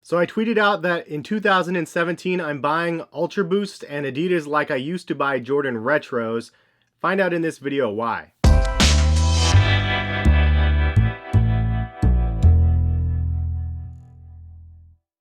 So I tweeted out that in 2017 I'm buying Ultra Boost and Adidas like I used to buy Jordan Retros. Find out in this video why.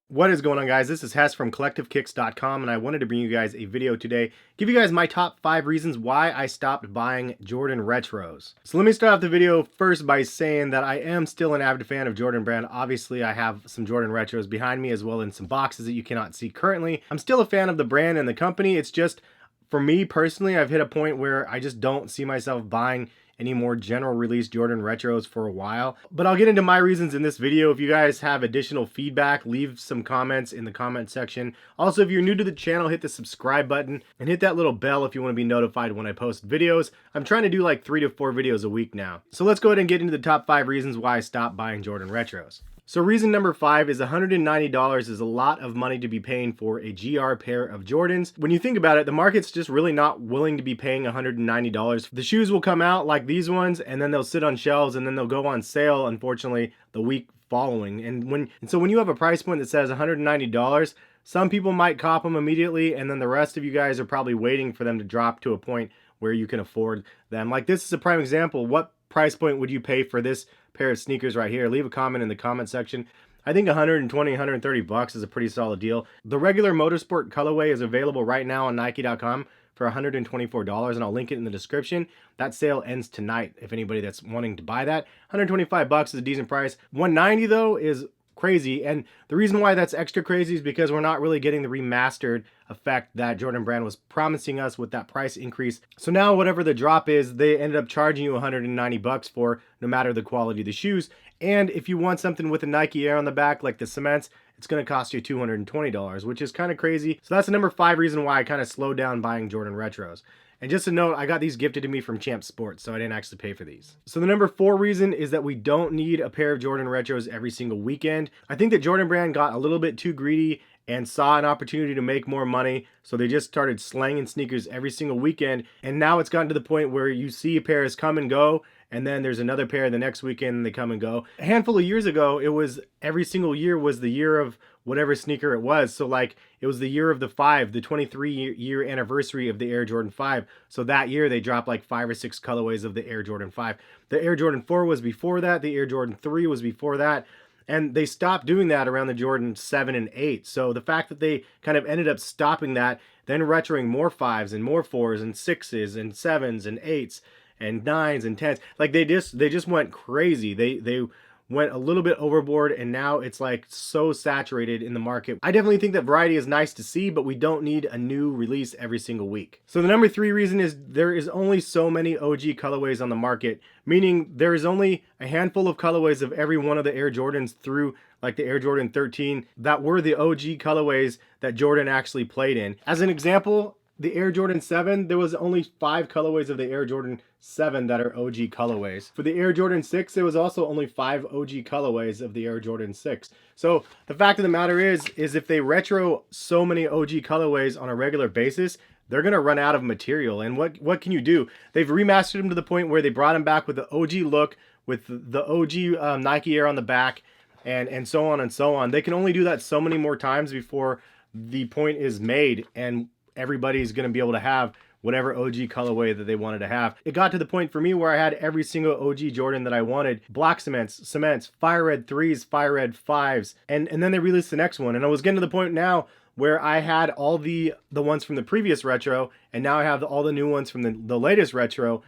What is going on, guys? This is Hess from CollectiveKicks.com, and I wanted to bring you guys a video today, give you guys my top 5 reasons why I stopped buying Jordan Retros. So let me start off the video first by saying that I am still an avid fan of Jordan brand. Obviously, I have some Jordan Retros behind me as well in some boxes that you cannot see currently. I'm still a fan of the brand and the company. It's just, for me personally, I've hit a point where I just don't see myself buying any more general release Jordan Retros for a while. But I'll get into my reasons in this video. If you guys have additional feedback, leave some comments in the comment section. Also, if you're new to the channel, hit the subscribe button and hit that little bell if you want to be notified when I post videos. I'm trying to do like 3 to 4 videos a week now. So let's go ahead and get into the top 5 reasons why I stopped buying Jordan Retros. So reason number 5 is $190 is a lot of money to be paying for a GR pair of Jordans. When you think about it, the market's just really not willing to be paying $190. The shoes will come out like these ones, and then they'll sit on shelves, and then they'll go on sale, unfortunately, the week following. And so when you have a price point that says $190, some people might cop them immediately, and then the rest of you guys are probably waiting for them to drop to a point where you can afford them. Like, this is a prime example. What price point would you pay for this pair of sneakers right here? Leave a comment in the comment section. I think 120, 130 bucks is a pretty solid deal. The regular Motorsport colorway is available right now on Nike.com for $124, and I'll link it in the description. That sale ends tonight if anybody that's wanting to buy that. 125 bucks is a decent price. 190 though is crazy, and the reason why that's extra crazy is because we're not really getting the remastered effect that Jordan brand was promising us with that price increase. So now whatever the drop is, they ended up charging you 190 bucks for, no matter the quality of the shoes. And if you want something with a Nike Air on the back like the cements, it's going to cost you $220, which is kind of crazy. So that's the number 5 reason why I kind of slowed down buying Jordan Retros. And just a note, I got these gifted to me from Champ Sports, so I didn't actually pay for these. So the number 4 reason is that we don't need a pair of Jordan Retros every single weekend. I think that Jordan brand got a little bit too greedy and saw an opportunity to make more money, so they just started slanging sneakers every single weekend. And now it's gotten to the point where you see pairs come and go, and then there's another pair the next weekend and they come and go. A handful of years ago, it was every single year was the year of whatever sneaker it was. So like, it was the year of the 5, the 23-year anniversary of the Air Jordan 5. So that year they dropped like 5 or 6 colorways of the Air Jordan 5. The Air Jordan 4 was before that. The Air Jordan 3 was before that. And they stopped doing that around the Jordan 7 and 8. So the fact that they kind of ended up stopping that, then retroing more 5s and more 4s and 6s and 7s and 8s and 9s and 10s. Like, they just went crazy. They went a little bit overboard, and now it's like so saturated in the market. I definitely think that variety is nice to see, but we don't need a new release every single week. So the number 3 reason is there is only so many OG colorways on the market, meaning there is only a handful of colorways of every one of the Air Jordans through like the Air Jordan 13 that were the OG colorways that Jordan actually played in. As an example, the Air Jordan 7, there was only 5 colorways of the Air Jordan 7 that are OG colorways. For the Air Jordan 6, there was also only 5 OG colorways of the Air Jordan 6. So the fact of the matter is if they retro so many OG colorways on a regular basis, they're going to run out of material. And what can you do? They've remastered them to the point where they brought them back with the OG look, with the OG Nike Air on the back, and so on and so on. They can only do that so many more times before the point is made, and everybody's going to be able to have whatever OG colorway that they wanted to have. It got to the point for me where I had every single OG Jordan that I wanted. Black cements, fire red 3s, fire red 5s, and then they released the next one. And I was getting to the point now where I had all the ones from the previous retro, and now I have all the new ones from the latest retro.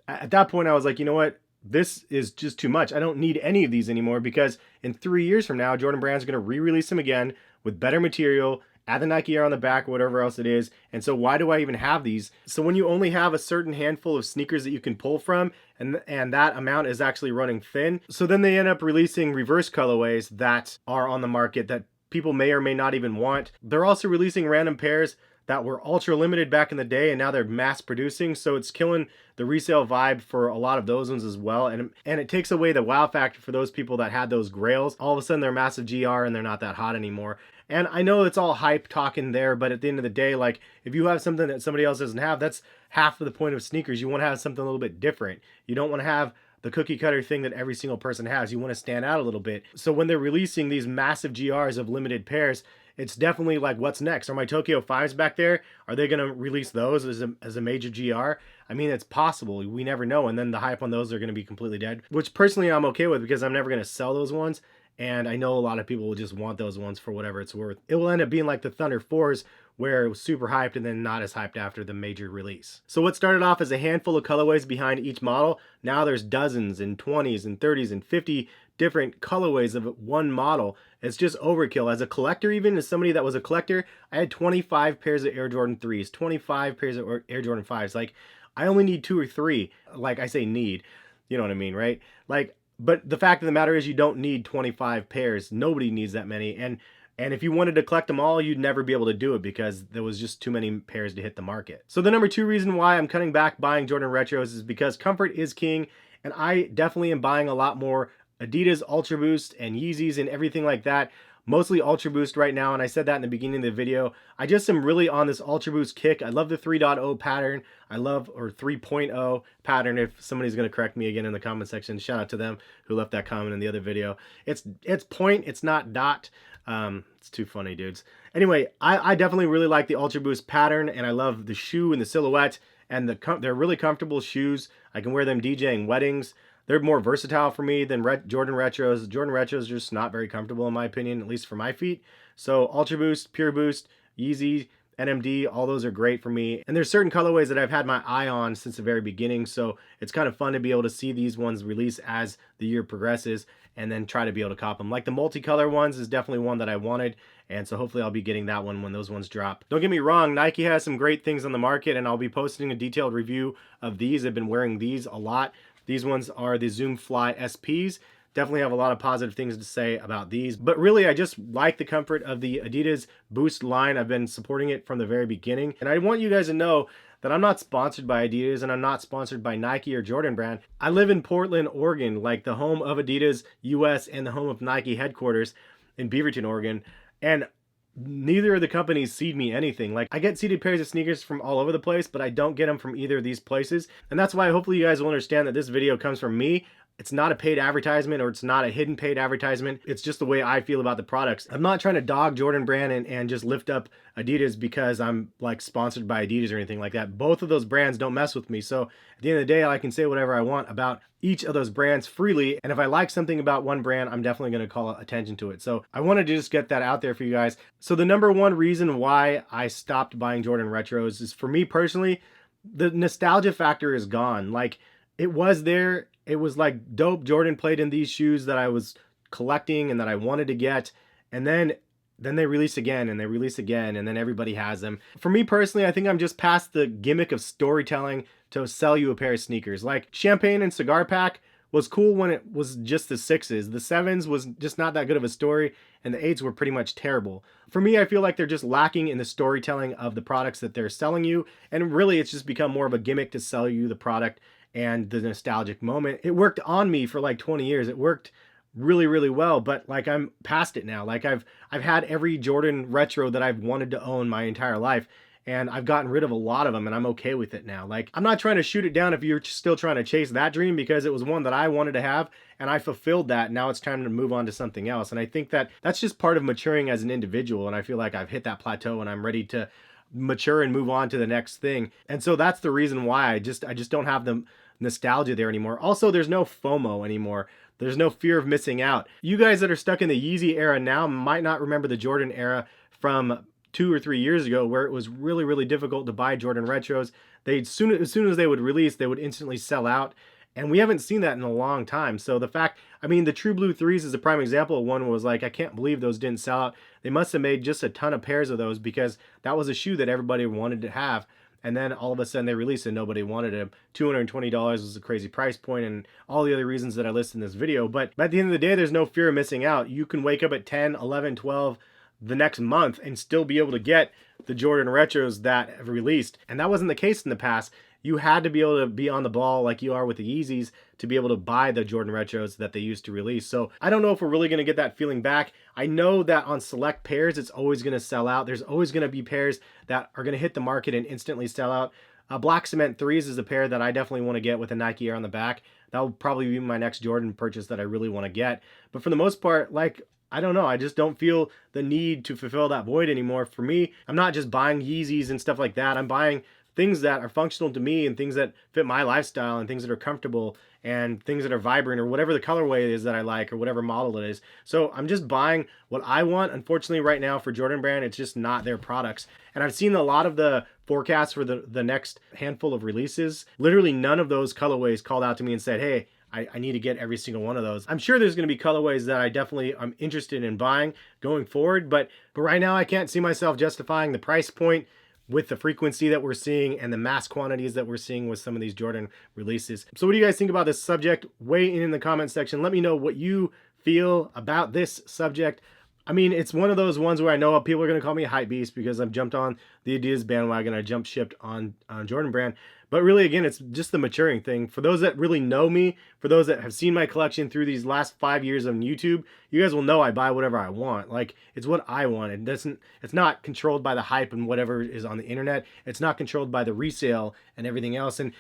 At that point, I was like, you know what? This is just too much. I don't need any of these anymore, because in 3 years from now, Jordan brand's going to re-release them again with better material, add the Nike Air on the back, whatever else it is. And so why do I even have these? So when you only have a certain handful of sneakers that you can pull from, and that amount is actually running thin, so then they end up releasing reverse colorways that are on the market that people may or may not even want. They're also releasing random pairs that were ultra limited back in the day, and now they're mass producing, so it's killing the resale vibe for a lot of those ones as well, and it takes away the wow factor for those people that had those grails. All of a sudden they're massive GR and they're not that hot anymore. And I know it's all hype talking there, but at the end of the day, like, if you have something that somebody else doesn't have, that's half of the point of sneakers. You want to have something a little bit different. You don't want to have the cookie cutter thing that every single person has. You want to stand out a little bit. So when they're releasing these massive GRs of limited pairs, it's definitely like, what's next? Are my Tokyo 5s back there? Are they going to release those as a major GR? I mean, it's possible. We never know. And then the hype on those are going to be completely dead, which personally I'm okay with because I'm never going to sell those ones. And I know a lot of people will just want those ones for whatever it's worth. It will end up being like the Thunder 4s, where it was super hyped and then not as hyped after the major release. So what started off as a handful of colorways behind each model, now there's dozens and 20s and 30s and 50 different colorways of one model. It's just overkill. As a collector, even as somebody that was a collector, I had 25 pairs of Air Jordan 3s, 25 pairs of Air Jordan 5s. Like, I only need 2 or 3. Like, I say need, you know what I mean, right? Like, but the fact of the matter is you don't need 25 pairs. Nobody needs that many. And if you wanted to collect them all, you'd never be able to do it because there was just too many pairs to hit the market. So the number 2 reason why I'm cutting back buying Jordan Retros is because comfort is king. And I definitely am buying a lot more Adidas Ultra Boost and Yeezys and everything like that. Mostly Ultra Boost right now, and I said that in the beginning of the video. I just am really on this Ultra Boost kick. I love the 3.0 pattern. I love, or 3.0 pattern, if somebody's going to correct me again in the comment section. Shout out to them who left that comment in the other video. It's point, it's not dot. It's too funny, dudes. Anyway, I definitely really like the Ultra Boost pattern, and I love the shoe and the silhouette, and they're really comfortable shoes. I can wear them DJing weddings. They're more versatile for me than Jordan Retros. Jordan Retros are just not very comfortable in my opinion, at least for my feet. So Ultra Boost, Pure Boost, Yeezy, NMD, all those are great for me. And there's certain colorways that I've had my eye on since the very beginning, so it's kind of fun to be able to see these ones release as the year progresses and then try to be able to cop them. Like the multicolor ones is definitely one that I wanted, and so hopefully I'll be getting that one when those ones drop. Don't get me wrong, Nike has some great things on the market, and I'll be posting a detailed review of these. I've been wearing these a lot. These ones are the Zoom Fly SPs. Definitely have a lot of positive things to say about these. But really, I just like the comfort of the Adidas Boost line. I've been supporting it from the very beginning. And I want you guys to know that I'm not sponsored by Adidas and I'm not sponsored by Nike or Jordan Brand. I live in Portland, Oregon, like the home of Adidas US and the home of Nike headquarters in Beaverton, Oregon. And neither of the companies seed me anything. Like, I get seeded pairs of sneakers from all over the place, but I don't get them from either of these places. And that's why hopefully you guys will understand that this video comes from me. It's not a paid advertisement, or it's not a hidden paid advertisement. It's just the way I feel about the products. I'm not trying to dog Jordan Brand and just lift up Adidas because I'm like sponsored by Adidas or anything like that. Both of those brands don't mess with me. So at the end of the day, I can say whatever I want about each of those brands freely. And if I like something about one brand, I'm definitely going to call attention to it. So I wanted to just get that out there for you guys. So the number 1 reason why I stopped buying Jordan Retros is, for me personally, the nostalgia factor is gone. Like, it was there. It was like dope. Jordan played in these shoes that I was collecting and that I wanted to get. And then they release again and they release again, and then everybody has them. For me personally, I think I'm just past the gimmick of storytelling to sell you a pair of sneakers. Like, Champagne and Cigar Pack was cool when it was just the 6s. The 7s was just not that good of a story, and the 8s were pretty much terrible. For me, I feel like they're just lacking in the storytelling of the products that they're selling you, and really it's just become more of a gimmick to sell you the product and the nostalgic moment. It worked on me for like 20 years. It worked really, really well, but like, I'm past it now. Like, I've had every Jordan retro that I've wanted to own my entire life, and I've gotten rid of a lot of them, and I'm okay with it now. Like, I'm not trying to shoot it down if you're still trying to chase that dream, because it was one that I wanted to have and I fulfilled that. Now it's time to move on to something else. And I think that that's just part of maturing as an individual, and I feel like I've hit that plateau and I'm ready to mature and move on to the next thing. And so that's the reason why I just don't have the nostalgia there anymore. Also, there's no FOMO anymore. There's no fear of missing out. You guys that are stuck in the Yeezy era now might not remember the Jordan era from 2 or 3 years ago, where it was really, really difficult to buy Jordan Retros. As soon as they would release, they would instantly sell out. And we haven't seen that in a long time. So the fact, I mean, the True Blue 3s is a prime example of one. Was like, I can't believe those didn't sell out. They must have made just a ton of pairs of those, because that was a shoe that everybody wanted to have. And then all of a sudden they released it and nobody wanted it. $220 was a crazy price point, and all the other reasons that I listed in this video. But at the end of the day, there's no fear of missing out. You can wake up at 10, 11, 12 the next month and still be able to get the Jordan Retros that have released. And that wasn't the case in the past. You had to be able to be on the ball like you are with the Yeezys to be able to buy the Jordan Retros that they used to release. So I don't know if we're really going to get that feeling back. I know that on select pairs, it's always going to sell out. There's always going to be pairs that are going to hit the market and instantly sell out. Black Cement 3s is a pair that I definitely want to get with a Nike Air on the back. that will probably be my next Jordan purchase that I really want to get. But for the most part, like, I don't know, I just don't feel the need to fulfill that void anymore. For me, I'm not just buying Yeezys and stuff like that. I'm buying things that are functional to me and things that fit my lifestyle and things that are comfortable and things that are vibrant or whatever the colorway is that I like or whatever model it is. So I'm just buying what I want. Unfortunately, right now for Jordan Brand, it's just not their products. And I've seen a lot of the forecasts for the next handful of releases. Literally none of those colorways called out to me and said, hey, I need to get every single one of those. I'm sure there's going to be colorways that I definitely am interested in buying going forward, but right now I can't see myself justifying the price point with the frequency that we're seeing and the mass quantities that we're seeing with some of these Jordan releases. So what do you guys think about this subject? Weigh in the comment section. Let me know what you feel about this subject. I mean, it's one of those ones where I know people are going to call me a hype beast because I've jumped on the Adidas bandwagon. I jump shipped on Jordan Brand. But really, again, it's just the maturing thing. For those that really know me, for those that have seen my collection through these last 5 years on YouTube, you guys will know I buy whatever I want. Like, it's what I want. It's not controlled by the hype and whatever is on the internet. It's not controlled by the resale and everything else. And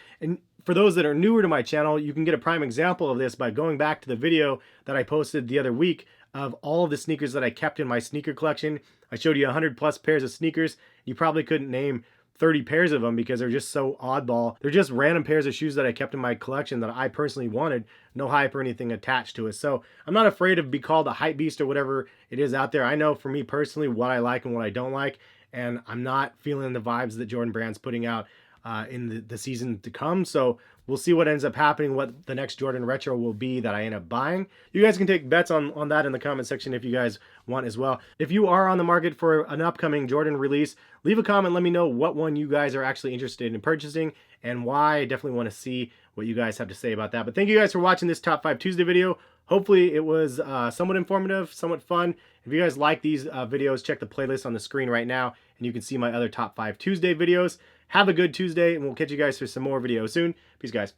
for those that are newer to my channel, you can get a prime example of this by going back to the video that I posted the other week of all of the sneakers that I kept in my sneaker collection. I showed you 100 plus pairs of sneakers. You probably couldn't name 30 pairs of them because they're just so oddball. They're just random pairs of shoes that I kept in my collection that I personally wanted. No hype or anything attached to it. So I'm not afraid to be called a hype beast or whatever it is out there. I know for me personally what I like and what I don't like. And I'm not feeling the vibes that Jordan Brand's putting out in the season to come. So we'll see what ends up happening, what the next Jordan Retro will be that I end up buying. You guys can take bets on that in the comment section if you guys want as well. If you are on the market for an upcoming Jordan release, leave a comment. Let me know what one you guys are actually interested in purchasing and why. I definitely want to see what you guys have to say about that. But thank you guys for watching this Top 5 Tuesday video. Hopefully it was somewhat informative, somewhat fun. If you guys like these videos, check the playlist on the screen right now, and you can see my other Top 5 Tuesday videos. Have a good Tuesday, and we'll catch you guys for some more videos soon. Peace, guys.